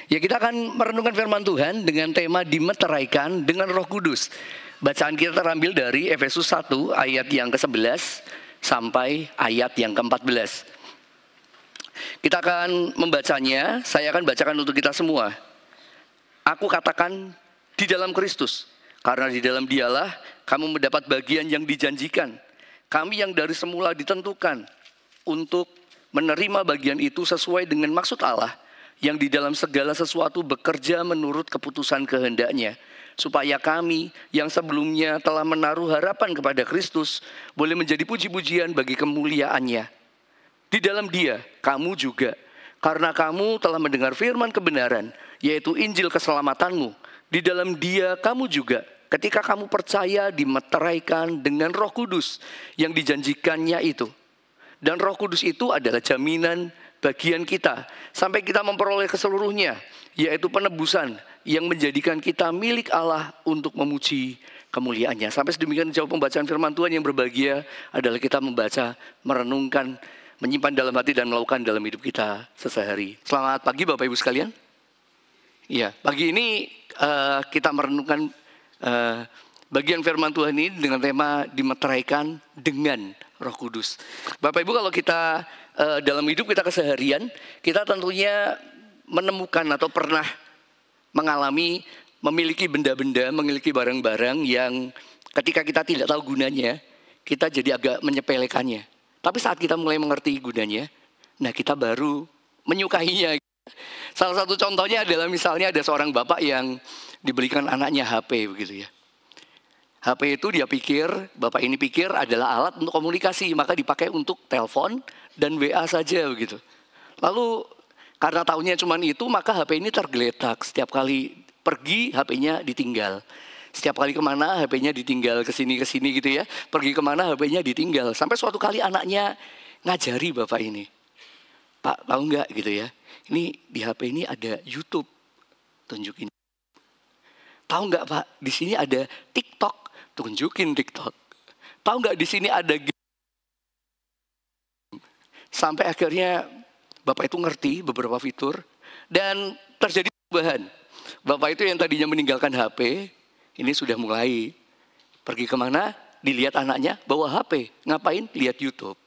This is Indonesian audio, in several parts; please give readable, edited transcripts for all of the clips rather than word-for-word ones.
Ya, kita akan merenungkan firman Tuhan dengan tema dimeteraikan dengan Roh Kudus. Bacaan kita terambil dari Efesus 1 ayat yang ke-11 sampai ayat yang ke-14. Kita akan membacanya, saya akan bacakan untuk kita semua. Aku katakan di dalam Kristus, karena di dalam Dialah kamu mendapat bagian yang dijanjikan. Kami yang dari semula ditentukan untuk menerima bagian itu sesuai dengan maksud Allah, yang di dalam segala sesuatu bekerja menurut keputusan kehendaknya, supaya kami yang sebelumnya telah menaruh harapan kepada Kristus boleh menjadi puji-pujian bagi kemuliaannya. Di dalam Dia, kamu juga, karena kamu telah mendengar firman kebenaran, yaitu Injil keselamatanmu. Di dalam Dia, kamu juga, ketika kamu percaya, dimeteraikan dengan Roh Kudus yang dijanjikannya itu. Dan Roh Kudus itu adalah jaminan bagian kita sampai kita memperoleh keseluruhnya, yaitu penebusan yang menjadikan kita milik Allah untuk memuji kemuliaannya. Sampai sedemikian jauh pembacaan firman Tuhan. Yang berbahagia adalah kita membaca, merenungkan, menyimpan dalam hati dan melakukan dalam hidup kita sehari-hari. Selamat pagi Bapak Ibu sekalian. Ya, pagi ini kita merenungkan bagian firman Tuhan ini dengan tema dimeteraikan dengan Roh Kudus. Bapak Ibu, kalau kita dalam hidup kita keseharian, kita tentunya menemukan atau pernah mengalami memiliki benda-benda, memiliki barang-barang yang ketika kita tidak tahu gunanya, kita jadi agak menyepelekannya. Tapi saat kita mulai mengerti gunanya, nah kita baru menyukainya. Salah satu contohnya adalah misalnya ada seorang bapak yang diberikan anaknya HP begitu ya. HP itu dia pikir, bapak ini pikir adalah alat untuk komunikasi, maka dipakai untuk telepon dan WA saja begitu. Lalu karena tahunya cuma itu, maka HP ini tergeletak. Setiap kali pergi HP-nya ditinggal. Setiap kali kemana HP-nya ditinggal, kesini gitu ya. Pergi kemana HP-nya ditinggal. Sampai suatu kali anaknya ngajari bapak ini, Pak, tahu nggak gitu ya, ini di HP ini ada YouTube, tunjukin. Tahu nggak Pak, di sini ada TikTok, tunjukin TikTok. Tahu nggak di sini ada game. Sampai akhirnya bapak itu ngerti beberapa fitur dan terjadi perubahan. Bapak itu yang tadinya meninggalkan HP, ini sudah mulai pergi kemana, dilihat anaknya bawa HP. Ngapain? Lihat YouTube.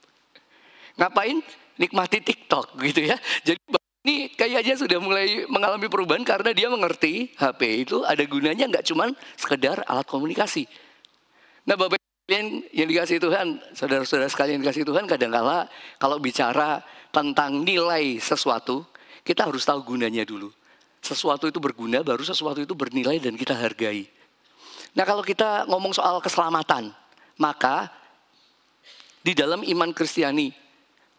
Ngapain? Nikmati TikTok gitu ya. Jadi ini kayaknya sudah mulai mengalami perubahan karena dia mengerti HP itu ada gunanya, nggak cuma sekedar alat komunikasi. Nah Bapak sekalian yang dikasih Tuhan, saudara-saudara sekalian yang dikasih Tuhan, kadang-kala kalau bicara tentang nilai sesuatu, kita harus tahu gunanya dulu. Sesuatu itu berguna, baru sesuatu itu bernilai dan kita hargai. Nah kalau kita ngomong soal keselamatan, maka di dalam iman Kristiani,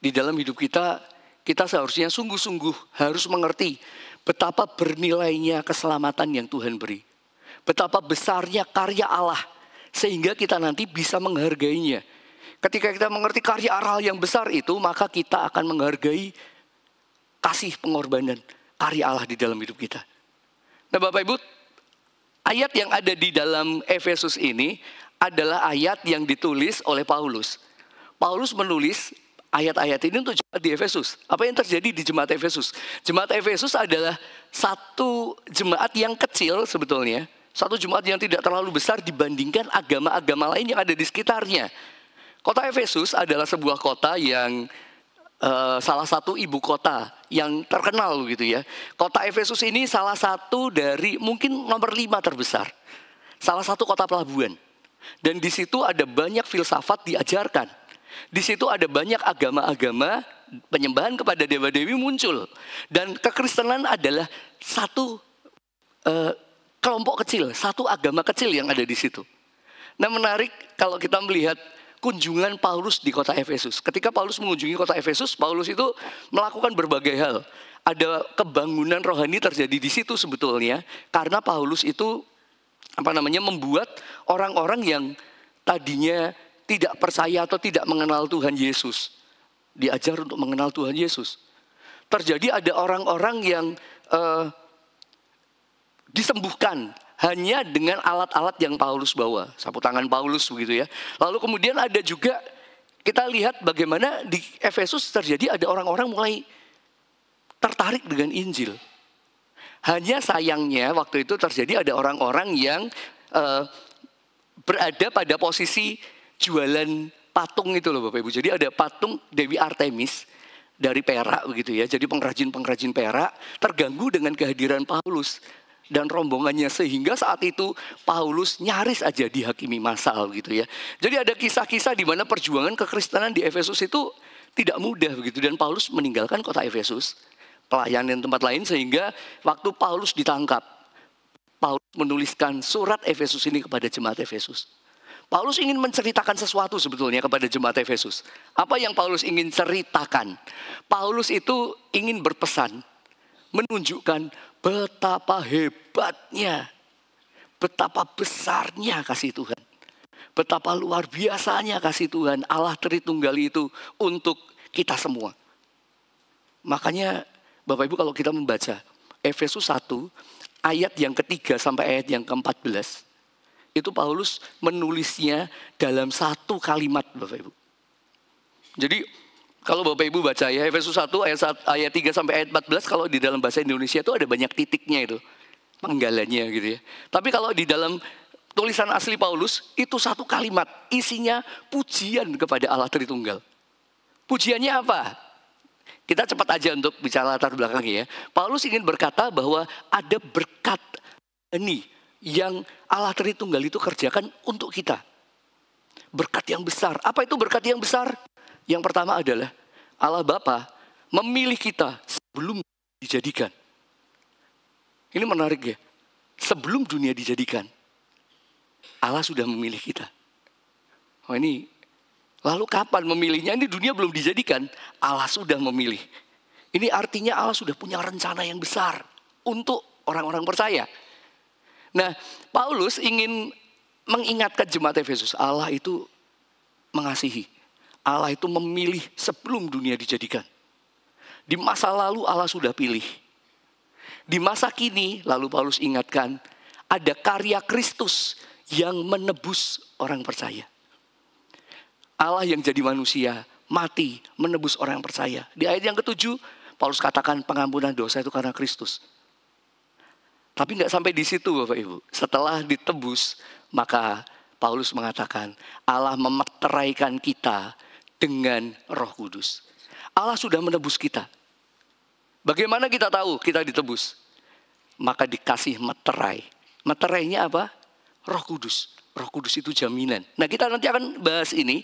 di dalam hidup kita, kita seharusnya sungguh-sungguh harus mengerti betapa bernilainya keselamatan yang Tuhan beri. Betapa besarnya karya Allah, sehingga kita nanti bisa menghargainya. Ketika kita mengerti karya Allah yang besar itu, maka kita akan menghargai kasih pengorbanan karya Allah di dalam hidup kita. Nah Bapak Ibu, ayat yang ada di dalam Efesus ini adalah ayat yang ditulis oleh Paulus. Paulus menulis ayat-ayat ini untuk jemaat di Efesus. Apa yang terjadi di jemaat Efesus? Jemaat Efesus adalah satu jemaat yang kecil sebetulnya. Satu jemaat yang tidak terlalu besar dibandingkan agama-agama lain yang ada di sekitarnya. Kota Efesus adalah sebuah kota yang salah satu ibu kota yang terkenal gitu ya. Kota Efesus ini salah satu dari mungkin nomor 5 terbesar. Salah satu kota pelabuhan. Dan di situ ada banyak filsafat diajarkan. Di situ ada banyak agama-agama, penyembahan kepada dewa-dewi muncul. Dan kekristenan adalah satu kelompok kecil, satu agama kecil yang ada di situ. Nah menarik kalau kita melihat kunjungan Paulus di kota Efesus. Ketika Paulus mengunjungi kota Efesus, Paulus itu melakukan berbagai hal. Ada kebangunan rohani terjadi di situ sebetulnya. Karena Paulus itu membuat orang-orang yang tadinya tidak percaya atau tidak mengenal Tuhan Yesus, diajar untuk mengenal Tuhan Yesus. Terjadi ada orang-orang yang disembuhkan hanya dengan alat-alat yang Paulus bawa, sapu tangan Paulus begitu ya. Lalu kemudian ada juga kita lihat bagaimana di Efesus terjadi ada orang-orang mulai tertarik dengan Injil. Hanya sayangnya waktu itu terjadi ada orang-orang yang berada pada posisi jualan patung itu loh Bapak Ibu. Jadi ada patung Dewi Artemis dari perak begitu ya. Jadi pengrajin-pengrajin perak terganggu dengan kehadiran Paulus dan rombongannya, sehingga saat itu Paulus nyaris aja dihakimi massal gitu ya. Jadi ada kisah-kisah di mana perjuangan kekristenan di Efesus itu tidak mudah begitu, dan Paulus meninggalkan kota Efesus, pelayanan tempat lain, sehingga waktu Paulus ditangkap, Paulus menuliskan surat Efesus ini kepada jemaat Efesus. Paulus ingin menceritakan sesuatu sebetulnya kepada jemaat Efesus. Apa yang Paulus ingin ceritakan? Paulus itu ingin berpesan, menunjukkan betapa hebatnya, betapa besarnya kasih Tuhan. Betapa luar biasanya kasih Tuhan Allah Tritunggal itu untuk kita semua. Makanya Bapak Ibu kalau kita membaca Efesus 1 ayat yang ketiga sampai ayat yang ke-14, itu Paulus menulisnya dalam satu kalimat Bapak Ibu. Jadi kalau Bapak Ibu baca ya Efesus 1 ayat 3 sampai ayat 14, kalau di dalam bahasa Indonesia itu ada banyak titiknya itu, penggalannya gitu ya. Tapi kalau di dalam tulisan asli Paulus itu satu kalimat, isinya pujian kepada Allah Tritunggal. Pujiannya apa? Kita cepat aja untuk bicara latar belakangnya ya. Paulus ingin berkata bahwa ada berkat ini yang Allah Tritunggal itu kerjakan untuk kita. Berkat yang besar. Apa itu berkat yang besar? Yang pertama adalah Allah Bapa memilih kita sebelum dijadikan. Ini menarik ya. Sebelum dunia dijadikan, Allah sudah memilih kita. Oh ini, lalu kapan memilihnya? Ini dunia belum dijadikan, Allah sudah memilih. Ini artinya Allah sudah punya rencana yang besar untuk orang-orang percaya. Nah, Paulus ingin mengingatkan jemaat Efesus, Allah itu mengasihi. Allah itu memilih sebelum dunia dijadikan. Di masa lalu Allah sudah pilih. Di masa kini, lalu Paulus ingatkan, ada karya Kristus yang menebus orang percaya. Allah yang jadi manusia, mati, menebus orang percaya. Di ayat yang ke-7, Paulus katakan pengampunan dosa itu karena Kristus. Tapi nggak sampai di situ Bapak Ibu. Setelah ditebus, maka Paulus mengatakan Allah memeteraikan kita dengan Roh Kudus. Allah sudah menebus kita. Bagaimana kita tahu kita ditebus? Maka dikasih meterai. Meterainya apa? Roh Kudus. Roh Kudus itu jaminan. Nah kita nanti akan bahas ini.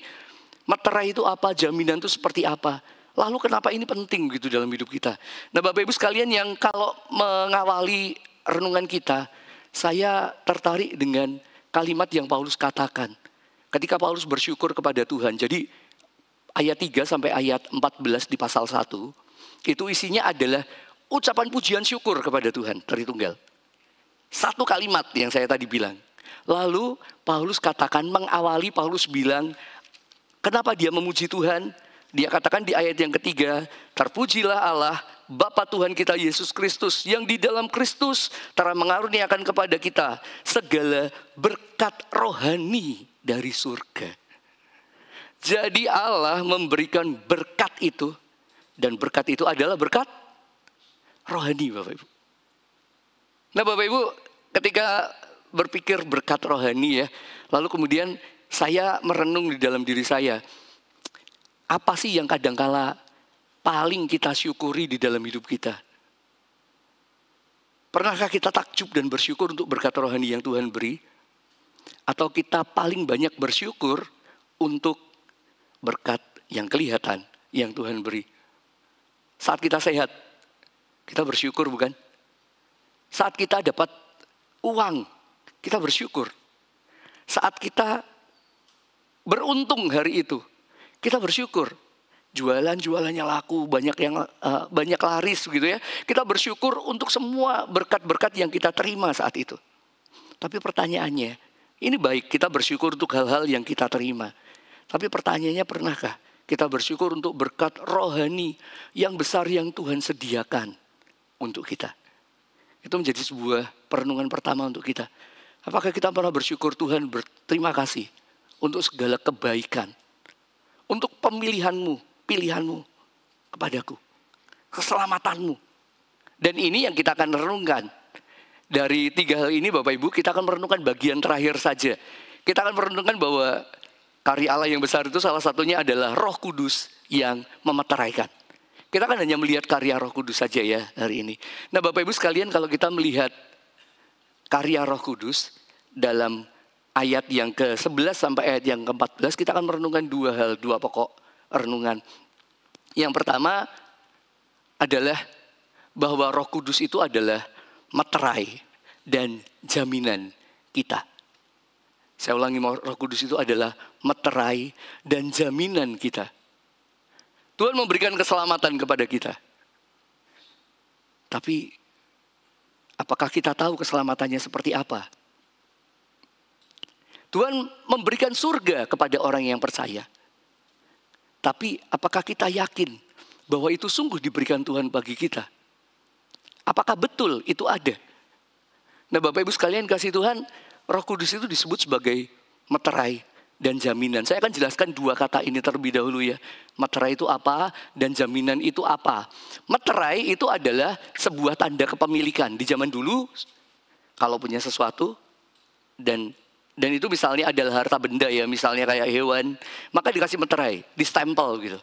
Meterai itu apa? Jaminan itu seperti apa? Lalu kenapa ini penting gitu dalam hidup kita? Nah Bapak Ibu sekalian yang kalau mengawali renungan kita, saya tertarik dengan kalimat yang Paulus katakan. Ketika Paulus bersyukur kepada Tuhan. Jadi ayat 3 sampai ayat 14 di pasal 1. Itu isinya adalah ucapan pujian syukur kepada Tuhan Tritunggal. Satu kalimat yang saya tadi bilang. Lalu Paulus katakan, mengawali Paulus bilang, kenapa dia memuji Tuhan? Dia katakan di ayat yang ketiga, terpujilah Allah, Bapa Tuhan kita Yesus Kristus, yang di dalam Kristus telah mengaruniakan kepada kita segala berkat rohani dari surga. Jadi Allah memberikan berkat itu, dan berkat itu adalah berkat rohani Bapak Ibu. Nah Bapak Ibu, ketika berpikir berkat rohani ya, lalu kemudian saya merenung di dalam diri saya, apa sih yang kadangkala paling kita syukuri di dalam hidup kita? Pernahkah kita takjub dan bersyukur untuk berkat rohani yang Tuhan beri? Atau kita paling banyak bersyukur untuk berkat yang kelihatan yang Tuhan beri? Saat kita sehat, kita bersyukur bukan? Saat kita dapat uang, kita bersyukur. Saat kita beruntung hari itu, kita bersyukur. Jualannya laku, banyak laris gitu ya. Kita bersyukur untuk semua berkat-berkat yang kita terima saat itu. Tapi pertanyaannya, ini baik kita bersyukur untuk hal-hal yang kita terima. Tapi pertanyaannya, pernahkah kita bersyukur untuk berkat rohani yang besar yang Tuhan sediakan untuk kita? Itu menjadi sebuah perenungan pertama untuk kita. Apakah kita pernah bersyukur Tuhan, berterima kasih untuk segala kebaikan, untuk pilihanmu kepadaku, keselamatanmu. Dan ini yang kita akan renungkan. Dari 3 hal ini Bapak Ibu, kita akan merenungkan bagian terakhir saja. Kita akan merenungkan bahwa karya Allah yang besar itu salah satunya adalah Roh Kudus yang memeteraikan. Kita akan hanya melihat karya Roh Kudus saja ya hari ini. Nah Bapak Ibu sekalian, kalau kita melihat karya Roh Kudus dalam ayat yang ke-11 sampai ayat yang ke-14, kita akan merenungkan 2 hal, 2 pokok renungan. Yang pertama adalah bahwa Roh Kudus itu adalah meterai dan jaminan kita. Saya ulangi, Roh Kudus itu adalah meterai dan jaminan kita. Tuhan memberikan keselamatan kepada kita. Tapi apakah kita tahu keselamatannya seperti apa? Tuhan memberikan surga kepada orang yang percaya. Tapi apakah kita yakin bahwa itu sungguh diberikan Tuhan bagi kita? Apakah betul itu ada? Nah Bapak Ibu sekalian kasih Tuhan, Roh Kudus itu disebut sebagai meterai dan jaminan. Saya akan jelaskan 2 kata ini terlebih dahulu ya. Meterai itu apa dan jaminan itu apa? Meterai itu adalah sebuah tanda kepemilikan. Di zaman dulu kalau punya sesuatu dan itu misalnya adalah harta benda ya, misalnya kayak hewan, maka dikasih meterai, distempel gitu.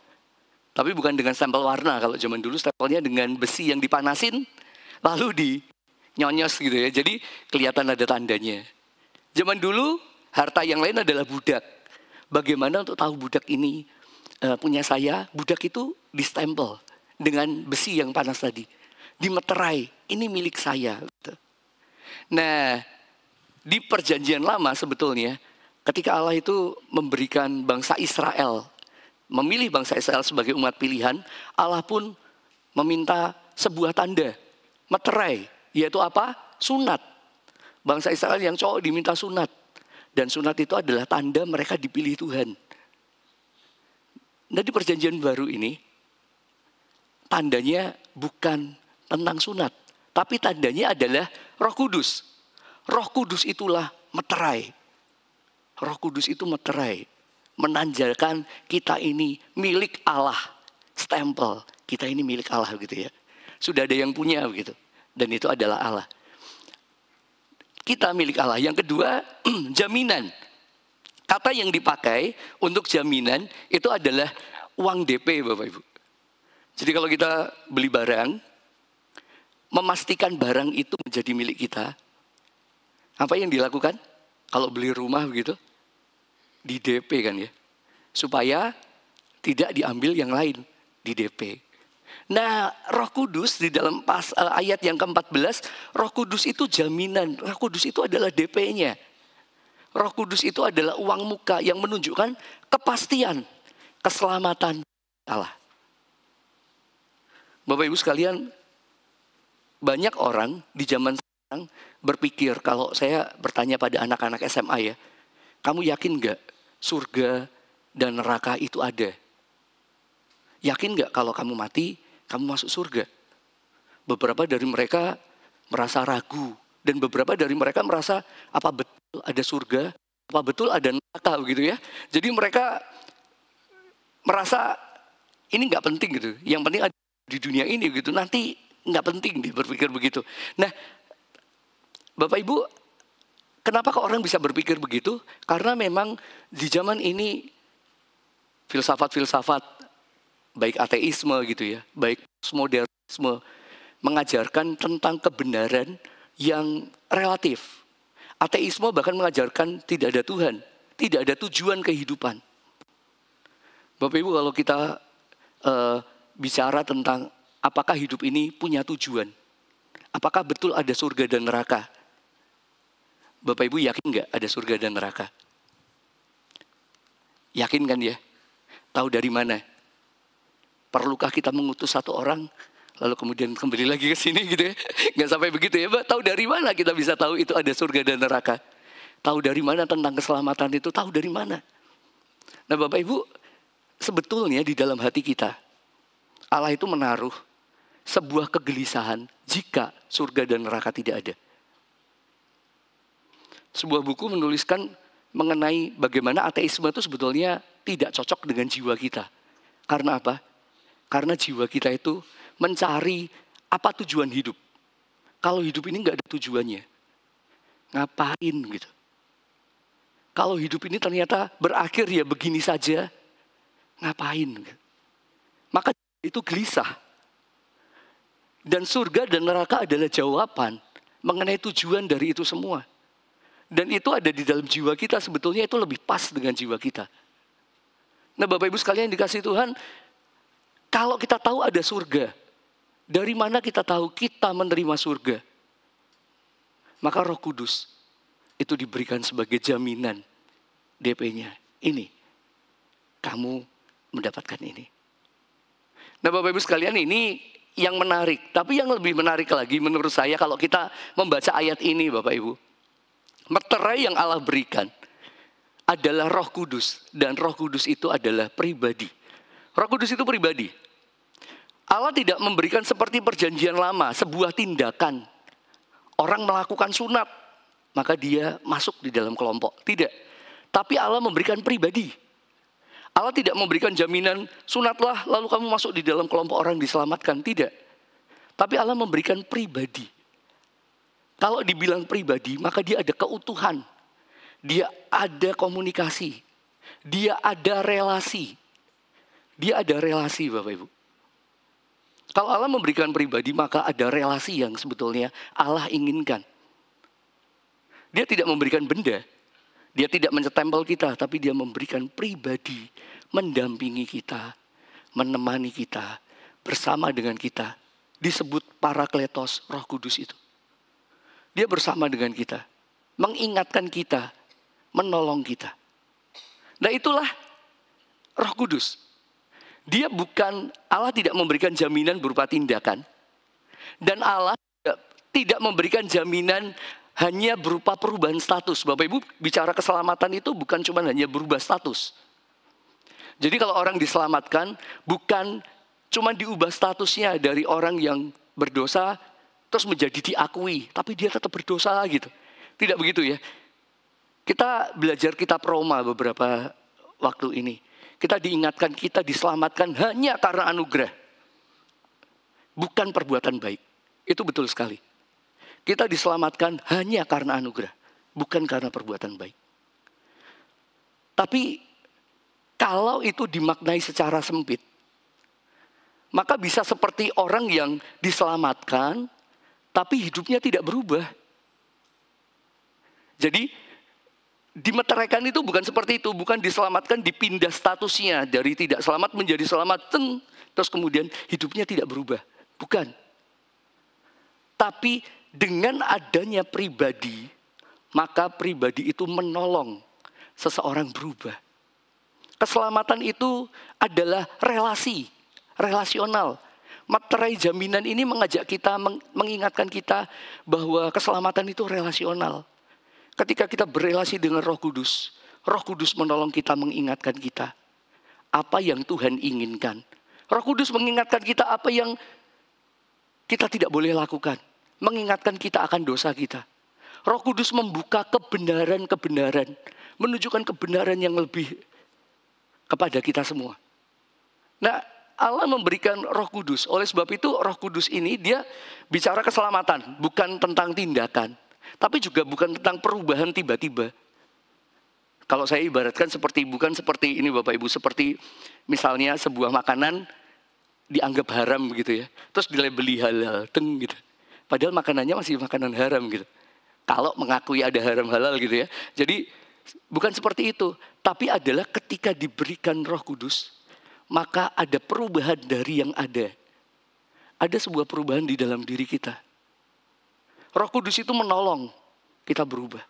Tapi bukan dengan stempel warna. Kalau zaman dulu stempelnya dengan besi yang dipanasin, lalu dinyonyos gitu ya. Jadi kelihatan ada tandanya. Zaman dulu harta yang lain adalah budak. Bagaimana untuk tahu budak ini punya saya? Budak itu distempel dengan besi yang panas tadi. Dimeterai, ini milik saya. Gitu. Nah, di perjanjian lama sebetulnya ketika Allah itu memberikan bangsa Israel, memilih bangsa Israel sebagai umat pilihan, Allah pun meminta sebuah tanda. Meterai, yaitu apa? Sunat. Bangsa Israel yang cowok diminta sunat. Dan sunat itu adalah tanda mereka dipilih Tuhan. Nah di perjanjian baru ini, tandanya bukan tentang sunat. Tapi tandanya adalah Roh Kudus. Roh Kudus itulah meterai. Roh Kudus itu meterai. Menandakan kita ini milik Allah. Stempel, kita ini milik Allah gitu ya. Sudah ada yang punya begitu. Dan itu adalah Allah. Kita milik Allah. Yang kedua, jaminan. Kata yang dipakai untuk jaminan itu adalah uang DP Bapak Ibu. Jadi kalau kita beli barang, memastikan barang itu menjadi milik kita. Apa yang dilakukan? Kalau beli rumah begitu, di DP kan ya. Supaya tidak diambil yang lain, di DP. Nah, Roh Kudus di dalam ayat yang ke-14, Roh Kudus itu jaminan. Roh Kudus itu adalah DP-nya. Roh Kudus itu adalah uang muka yang menunjukkan kepastian, keselamatan Allah. Bapak Ibu sekalian, banyak orang di zaman sekarang berpikir, kalau saya bertanya pada anak-anak SMA ya, kamu yakin gak surga dan neraka itu ada? Yakin gak kalau kamu mati, kamu masuk surga? Beberapa dari mereka merasa ragu. Dan beberapa dari mereka merasa, apa betul ada surga? Apa betul ada neraka gitu ya? Jadi mereka merasa ini gak penting gitu. Yang penting ada di dunia ini gitu. Nanti gak penting dia berpikir begitu. Nah, Bapak Ibu, kenapa kok orang bisa berpikir begitu? Karena memang di zaman ini filsafat-filsafat baik ateisme gitu ya, baik postmodernisme mengajarkan tentang kebenaran yang relatif. Ateisme bahkan mengajarkan tidak ada Tuhan, tidak ada tujuan kehidupan. Bapak Ibu, kalau kita bicara tentang apakah hidup ini punya tujuan, apakah betul ada surga dan neraka? Bapak Ibu yakin nggak ada surga dan neraka? Yakin kan ya? Tahu dari mana? Perlukah kita mengutus satu orang, lalu kemudian kembali lagi ke sini gitu ya? Nggak sampai begitu ya, Pak. Tahu dari mana kita bisa tahu itu ada surga dan neraka? Tahu dari mana tentang keselamatan itu? Tahu dari mana? Nah Bapak Ibu, sebetulnya di dalam hati kita, Allah itu menaruh sebuah kegelisahan jika surga dan neraka tidak ada. Sebuah buku menuliskan mengenai bagaimana ateisme itu sebetulnya tidak cocok dengan jiwa kita. Karena apa? Karena jiwa kita itu mencari Apa tujuan hidup? Kalau hidup ini nggak ada tujuannya, ngapain gitu? Kalau hidup ini ternyata berakhir ya begini saja, ngapain? Gitu. Maka itu gelisah. Dan surga dan neraka adalah jawaban mengenai tujuan dari itu semua. Dan itu ada di dalam jiwa kita, sebetulnya itu lebih pas dengan jiwa kita. Nah Bapak Ibu sekalian dikasih Tuhan, kalau kita tahu ada surga, dari mana kita tahu kita menerima surga? Maka Roh Kudus itu diberikan sebagai jaminan DP-nya. Ini, kamu mendapatkan ini. Nah Bapak Ibu sekalian, ini yang menarik. Tapi yang lebih menarik lagi menurut saya kalau kita membaca ayat ini Bapak Ibu. Meterai yang Allah berikan adalah Roh Kudus. Dan Roh Kudus itu adalah pribadi. Roh Kudus itu pribadi. Allah tidak memberikan seperti perjanjian lama, sebuah tindakan. Orang melakukan sunat, maka dia masuk di dalam kelompok. Tidak. Tapi Allah memberikan pribadi. Allah tidak memberikan jaminan sunatlah lalu kamu masuk di dalam kelompok orang diselamatkan. Tidak. Tapi Allah memberikan pribadi. Kalau dibilang pribadi, maka dia ada keutuhan. Dia ada komunikasi. Dia ada relasi. Dia ada relasi Bapak Ibu. Kalau Allah memberikan pribadi, maka ada relasi yang sebetulnya Allah inginkan. Dia tidak memberikan benda. Dia tidak mencetempel kita, tapi dia memberikan pribadi. Mendampingi kita, menemani kita, bersama dengan kita. Disebut Parakletos, Roh Kudus itu. Dia bersama dengan kita, mengingatkan kita, menolong kita. Nah itulah Roh Kudus. Dia bukan, Allah tidak memberikan jaminan berupa tindakan. Dan Allah tidak memberikan jaminan hanya berupa perubahan status. Bapak Ibu bicara keselamatan itu bukan cuma hanya berubah status. Jadi kalau orang diselamatkan bukan cuma diubah statusnya dari orang yang berdosa terus menjadi diakui. Tapi dia tetap berdosa gitu. Tidak begitu ya. Kita belajar kitab Roma beberapa waktu ini. Kita diingatkan kita diselamatkan hanya karena anugerah. Bukan perbuatan baik. Itu betul sekali. Kita diselamatkan hanya karena anugerah. Bukan karena perbuatan baik. Tapi kalau itu dimaknai secara sempit. Maka bisa seperti orang yang diselamatkan. Tapi hidupnya tidak berubah. Jadi dimeteraikan itu bukan seperti itu, bukan diselamatkan dipindah statusnya dari tidak selamat menjadi selamat, terus kemudian hidupnya tidak berubah. Bukan. Tapi dengan adanya pribadi, maka pribadi itu menolong seseorang berubah. Keselamatan itu adalah relasi, relasional. Materai jaminan ini mengajak kita, mengingatkan kita bahwa keselamatan itu relasional. Ketika kita berelasi dengan Roh Kudus menolong kita, mengingatkan kita apa yang Tuhan inginkan. Roh Kudus mengingatkan kita apa yang kita tidak boleh lakukan. Mengingatkan kita akan dosa kita. Roh Kudus membuka kebenaran-kebenaran. Menunjukkan kebenaran yang lebih kepada kita semua. Nah, Allah memberikan Roh Kudus. Oleh sebab itu Roh Kudus ini dia bicara keselamatan. Bukan tentang tindakan. Tapi juga bukan tentang perubahan tiba-tiba. Kalau saya ibaratkan bukan seperti ini Bapak Ibu. Seperti misalnya sebuah makanan dianggap haram gitu ya. Terus dilabeli halal, gitu. Padahal makanannya masih makanan haram gitu. Kalau mengakui ada haram halal gitu ya. Jadi bukan seperti itu. Tapi adalah ketika diberikan Roh Kudus. Maka ada perubahan dari yang ada. Ada sebuah perubahan di dalam diri kita. Roh Kudus itu menolong kita berubah.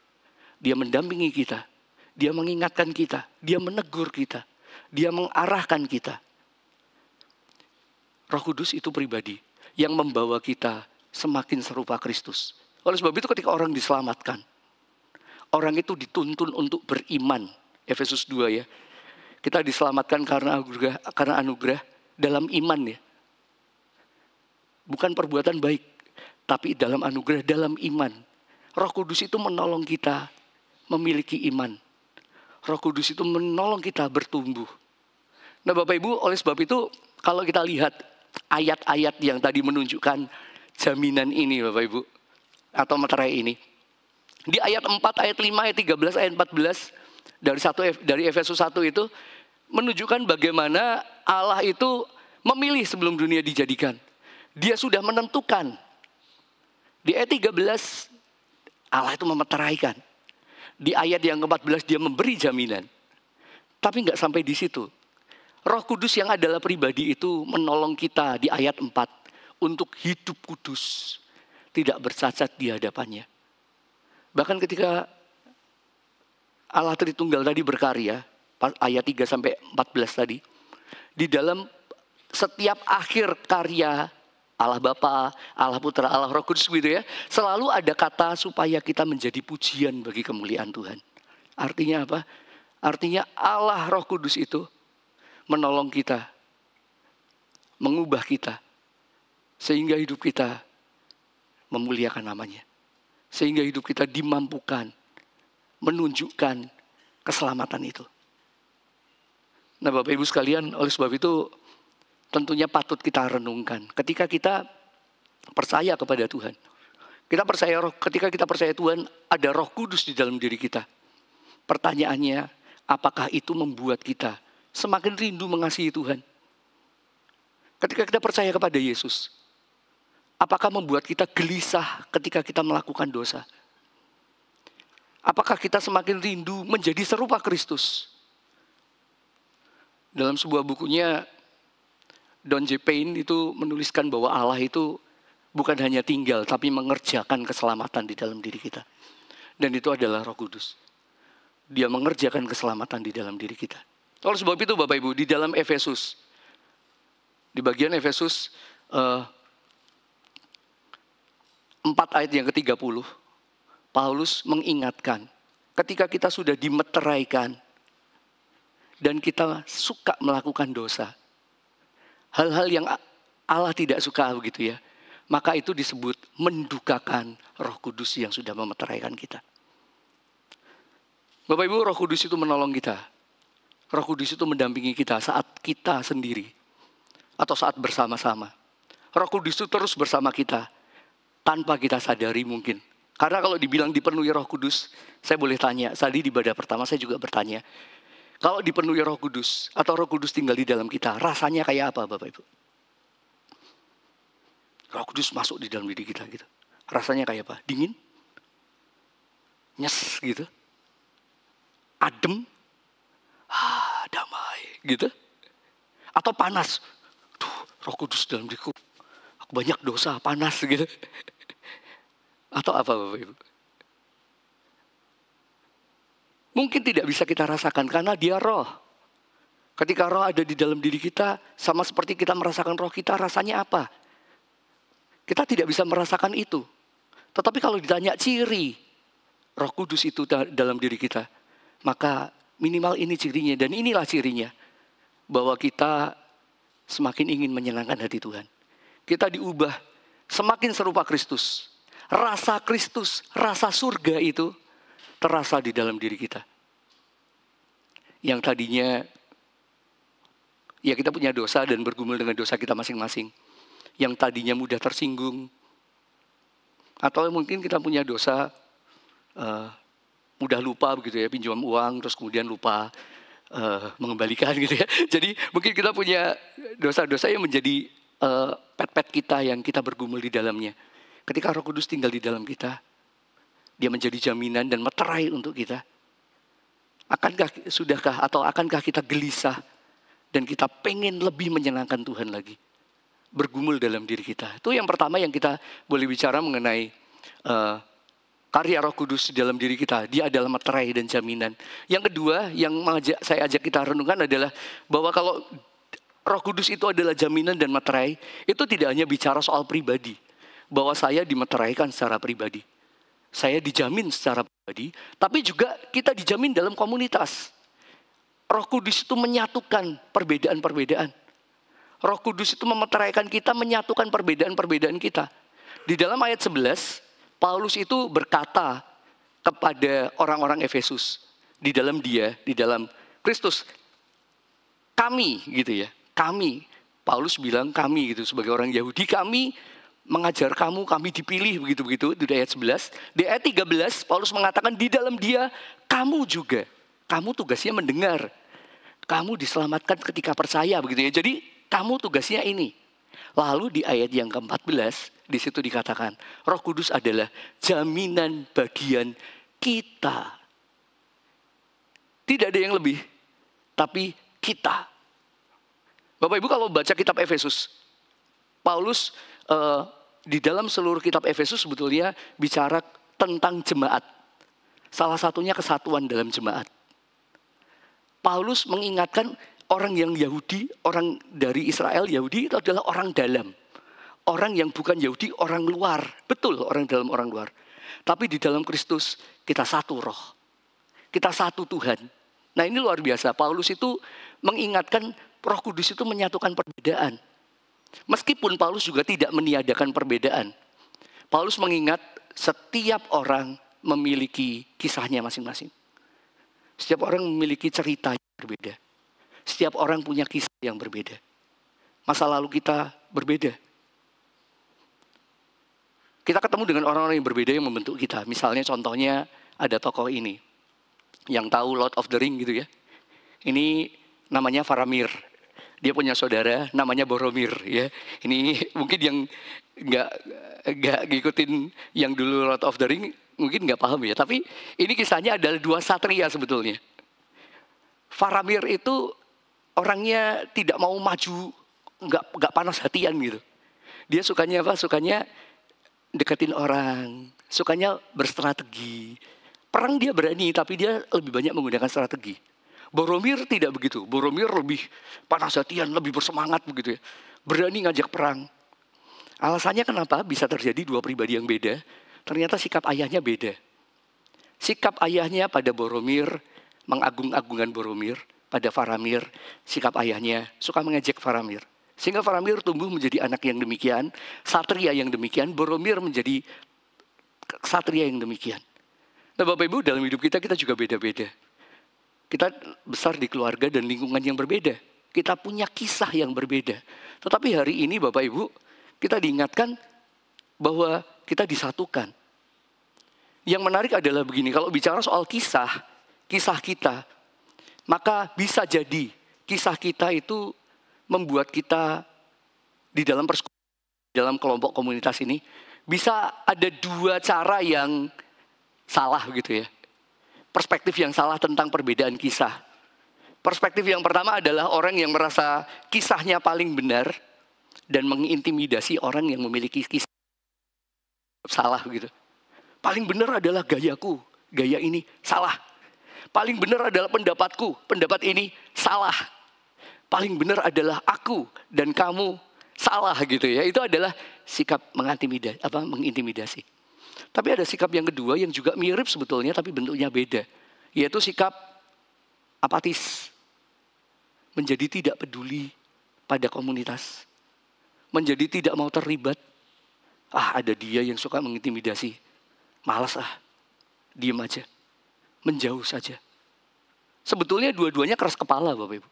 Dia mendampingi kita. Dia mengingatkan kita. Dia menegur kita. Dia mengarahkan kita. Roh Kudus itu pribadi yang membawa kita semakin serupa Kristus. Oleh sebab itu ketika orang diselamatkan, orang itu dituntun untuk beriman. Efesus 2 ya. Kita diselamatkan karena anugerah dalam iman ya. Bukan perbuatan baik. Tapi dalam anugerah, dalam iman. Roh Kudus itu menolong kita memiliki iman. Roh Kudus itu menolong kita bertumbuh. Nah Bapak Ibu, oleh sebab itu kalau kita lihat ayat-ayat yang tadi menunjukkan jaminan ini Bapak Ibu, atau meterai ini. Di ayat 4, ayat 5, ayat 13, ayat 14 dari Efesus 1 itu menunjukkan bagaimana Allah itu memilih sebelum dunia dijadikan. Dia sudah menentukan. Di ayat 13 Allah itu memeteraikan. Di ayat yang ke-14 dia memberi jaminan. Tapi nggak sampai di situ. Roh Kudus yang adalah pribadi itu menolong kita di ayat 4 untuk hidup kudus, tidak bercacat di hadapannya. Bahkan ketika Allah Tritunggal tadi berkarya, ayat 3 sampai 14 tadi, di dalam setiap akhir karya Allah Bapa, Allah Putra, Allah Roh Kudus gitu ya, selalu ada kata supaya kita menjadi pujian bagi kemuliaan Tuhan. Artinya apa? Artinya Allah Roh Kudus itu menolong kita, mengubah kita, sehingga hidup kita memuliakan namanya. Sehingga hidup kita dimampukan menunjukkan keselamatan itu. Nah Bapak Ibu sekalian, oleh sebab itu tentunya patut kita renungkan. Ketika kita percaya kepada Tuhan, ketika kita percaya Tuhan, ada Roh Kudus di dalam diri kita. Pertanyaannya, apakah itu membuat kita semakin rindu mengasihi Tuhan? Ketika kita percaya kepada Yesus, apakah membuat kita gelisah ketika kita melakukan dosa? Apakah kita semakin rindu menjadi serupa Kristus? Dalam sebuah bukunya, Don J. Payne itu menuliskan bahwa Allah itu bukan hanya tinggal, tapi mengerjakan keselamatan di dalam diri kita. Dan itu adalah Roh Kudus. Dia mengerjakan keselamatan di dalam diri kita. Oleh sebab itu Bapak Ibu, di dalam Efesus, di bagian Efesus 4 ayat yang ke-30, Paulus mengingatkan, ketika kita sudah dimeteraikan, dan kita suka melakukan dosa, hal-hal yang Allah tidak suka begitu ya, maka itu disebut mendukakan Roh Kudus yang sudah memeteraikan kita. Bapak Ibu, Roh Kudus itu menolong kita. Roh Kudus itu mendampingi kita saat kita sendiri atau saat bersama-sama. Roh Kudus itu terus bersama kita tanpa kita sadari mungkin. Karena kalau dibilang dipenuhi Roh Kudus, saya boleh tanya, tadi di ibadah pertama saya juga bertanya, kalau dipenuhi Roh Kudus atau Roh Kudus tinggal di dalam kita, rasanya kayak apa Bapak Ibu? Roh Kudus masuk di dalam diri kita gitu. Rasanya kayak apa? Dingin? Nyes gitu? Adem? Damai gitu? Atau panas? Roh Kudus dalam diriku, aku banyak dosa, panas gitu. Atau apa Bapak Ibu? Mungkin tidak bisa kita rasakan karena dia roh. Ketika roh ada di dalam diri kita, sama seperti kita merasakan roh kita, rasanya apa? Kita tidak bisa merasakan itu. Tetapi kalau ditanya ciri Roh Kudus itu dalam diri kita, maka minimal ini cirinya, dan inilah cirinya. Bahwa kita semakin ingin menyenangkan hati Tuhan. Kita diubah semakin serupa Kristus. Rasa Kristus, rasa surga itu terasa di dalam diri kita. Yang tadinya ya kita punya dosa dan bergumul dengan dosa kita masing-masing. Yang tadinya mudah tersinggung. Atau mungkin kita punya dosa mudah lupa begitu ya, pinjam uang terus kemudian lupa mengembalikan gitu ya. Jadi mungkin kita punya dosa-dosa yang menjadi pet-pet kita yang kita bergumul di dalamnya. Ketika Roh Kudus tinggal di dalam kita, dia menjadi jaminan dan meterai untuk kita. Akankah kita gelisah dan kita pengen lebih menyenangkan Tuhan lagi? Bergumul dalam diri kita. Itu yang pertama yang kita boleh bicara mengenai karya Roh Kudus di dalam diri kita. Dia adalah meterai dan jaminan. Yang kedua yang saya ajak kita renungkan adalah bahwa kalau Roh Kudus itu adalah jaminan dan meterai, itu tidak hanya bicara soal pribadi. Bahwa saya dimeteraikan secara pribadi. Saya dijamin secara pribadi, tapi juga kita dijamin dalam komunitas. Roh Kudus itu menyatukan perbedaan-perbedaan. Roh Kudus itu memeteraikan kita, menyatukan perbedaan-perbedaan kita. Di dalam ayat 11, Paulus itu berkata kepada orang-orang Efesus, di dalam dia, di dalam Kristus, kami gitu ya, kami. Paulus bilang kami gitu sebagai orang Yahudi, kami mengajar kamu, kami dipilih, begitu-begitu, di ayat 11. Di ayat 13, Paulus mengatakan di dalam dia, kamu juga. Kamu tugasnya mendengar. Kamu diselamatkan ketika percaya, begitu ya. Jadi, kamu tugasnya ini. Lalu di ayat yang ke-14, di situ dikatakan, Roh Kudus adalah jaminan bagian kita. Tidak ada yang lebih, tapi kita. Bapak Ibu kalau baca kitab Efesus, Paulus di dalam seluruh kitab Efesus sebetulnya bicara tentang jemaat. Salah satunya kesatuan dalam jemaat. Paulus mengingatkan orang yang Yahudi, orang dari Israel Yahudi itu adalah orang dalam. Orang yang bukan Yahudi, orang luar. Betul, orang dalam, orang luar. Tapi di dalam Kristus kita satu roh. Kita satu Tuhan. Nah ini luar biasa. Paulus itu mengingatkan Roh Kudus itu menyatukan perbedaan. Meskipun Paulus juga tidak meniadakan perbedaan. Paulus mengingat setiap orang memiliki kisahnya masing-masing. Setiap orang memiliki cerita yang berbeda. Setiap orang punya kisah yang berbeda. Masa lalu kita berbeda. Kita ketemu dengan orang-orang yang berbeda yang membentuk kita. Misalnya contohnya ada tokoh ini. Yang tahu Lord of the Ring gitu ya. Ini namanya Faramir. Dia punya saudara namanya Boromir ya. Ini mungkin yang nggak ngikutin yang dulu Lord of the Ring mungkin nggak paham ya. Tapi ini kisahnya adalah dua satria sebetulnya. Faramir itu orangnya tidak mau maju, nggak panas hatian gitu. Dia sukanya apa? Sukanya deketin orang, sukanya berstrategi. Perang dia berani, tapi dia lebih banyak menggunakan strategi. Boromir tidak begitu. Boromir lebih panas hatian, lebih bersemangat begitu ya. Berani ngajak perang. Alasannya kenapa bisa terjadi dua pribadi yang beda? Ternyata sikap ayahnya beda. Sikap ayahnya pada Boromir, mengagung-agungkan Boromir. Pada Faramir, sikap ayahnya suka mengejek Faramir. Sehingga Faramir tumbuh menjadi anak yang demikian, satria yang demikian, Boromir menjadi satria yang demikian. Nah Bapak Ibu, dalam hidup kita juga beda-beda. Kita besar di keluarga dan lingkungan yang berbeda. Kita punya kisah yang berbeda. Tetapi hari ini Bapak Ibu, kita diingatkan bahwa kita disatukan. Yang menarik adalah begini, kalau bicara soal kisah kita, maka bisa jadi kisah kita itu membuat kita di dalam dalam kelompok komunitas ini bisa ada dua cara yang salah gitu ya. Perspektif yang salah tentang perbedaan kisah. Perspektif yang pertama adalah orang yang merasa kisahnya paling benar dan mengintimidasi orang yang memiliki kisah salah gitu. Paling benar adalah gayaku, gaya ini salah. Paling benar adalah pendapatku, pendapat ini salah. Paling benar adalah aku dan kamu salah gitu ya. Itu adalah sikap mengintimidasi. Tapi ada sikap yang kedua yang juga mirip sebetulnya tapi bentuknya beda. Yaitu sikap apatis. Menjadi tidak peduli pada komunitas. Menjadi tidak mau terlibat. Ada dia yang suka mengintimidasi. Malas diem aja. Menjauh saja. Sebetulnya dua-duanya keras kepala Bapak Ibu.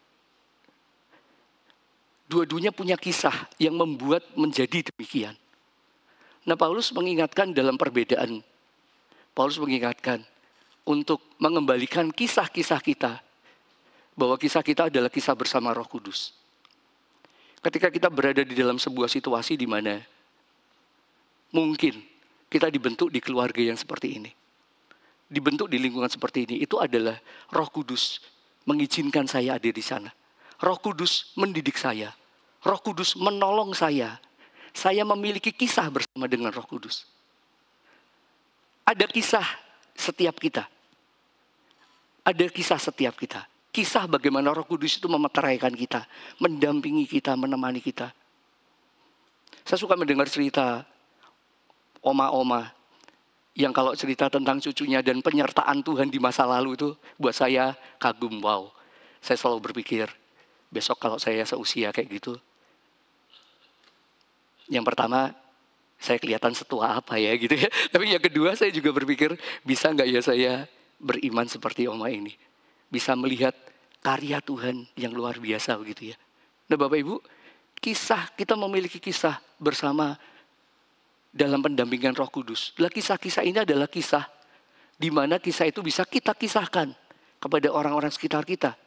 Dua-duanya punya kisah yang membuat menjadi demikian. Nah Paulus mengingatkan dalam perbedaan. Paulus mengingatkan untuk mengembalikan kisah-kisah kita. Bahwa kisah kita adalah kisah bersama Roh Kudus. Ketika kita berada di dalam sebuah situasi di mana mungkin kita dibentuk di keluarga yang seperti ini. Dibentuk di lingkungan seperti ini. Itu adalah Roh Kudus mengizinkan saya ada di sana. Roh Kudus mendidik saya. Roh Kudus menolong saya. Saya memiliki kisah bersama dengan Roh Kudus. Ada kisah setiap kita. Ada kisah setiap kita. Kisah bagaimana Roh Kudus itu memeteraikan kita. Mendampingi kita, menemani kita. Saya suka mendengar cerita oma-oma. Yang kalau cerita tentang cucunya dan penyertaan Tuhan di masa lalu itu buat saya kagum, wow. Saya selalu berpikir, besok kalau saya seusia kayak gitu. Yang pertama, saya kelihatan setua apa ya gitu ya. Tapi yang kedua saya juga berpikir, bisa nggak ya saya beriman seperti oma ini. Bisa melihat karya Tuhan yang luar biasa begitu ya. Nah Bapak Ibu, kita memiliki kisah bersama dalam pendampingan Roh Kudus. Kisah-kisah ini adalah kisah di mana kisah itu bisa kita kisahkan kepada orang-orang sekitar kita.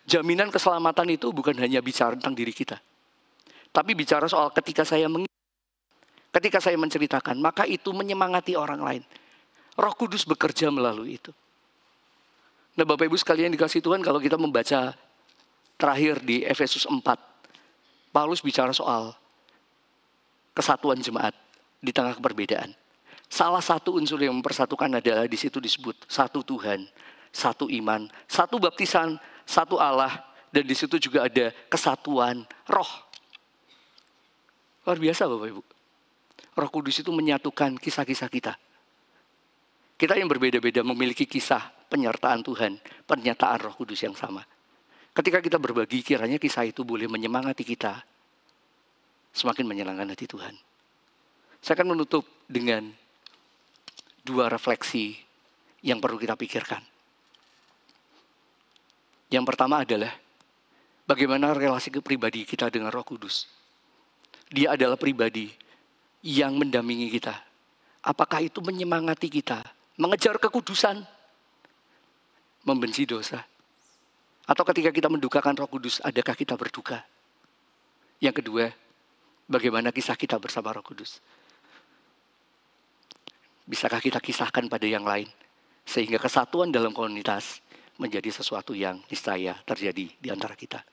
Jaminan keselamatan itu bukan hanya bicara tentang diri kita, tapi bicara soal ketika saya menceritakan, maka itu menyemangati orang lain. Roh Kudus bekerja melalui itu. Nah, Bapak Ibu sekalian dikasih Tuhan, kalau kita membaca terakhir di Efesus 4, Paulus bicara soal kesatuan jemaat di tengah perbedaan. Salah satu unsur yang mempersatukan adalah di situ disebut satu Tuhan, satu iman, satu baptisan, satu Allah, dan di situ juga ada kesatuan roh. Luar biasa Bapak Ibu. Roh Kudus itu menyatukan kisah-kisah kita. Kita yang berbeda-beda memiliki kisah penyertaan Tuhan, pernyataan Roh Kudus yang sama. Ketika kita berbagi, kiranya kisah itu boleh menyemangati kita, semakin menyenangkan hati Tuhan. Saya akan menutup dengan 2 refleksi yang perlu kita pikirkan. Yang pertama adalah bagaimana relasi pribadi kita dengan Roh Kudus. Dia adalah pribadi yang mendampingi kita. Apakah itu menyemangati kita, mengejar kekudusan, membenci dosa? Atau ketika kita mendukakan Roh Kudus, adakah kita berduka? Yang kedua, bagaimana kisah kita bersama Roh Kudus? Bisakah kita kisahkan pada yang lain? Sehingga kesatuan dalam komunitas menjadi sesuatu yang niscaya terjadi di antara kita.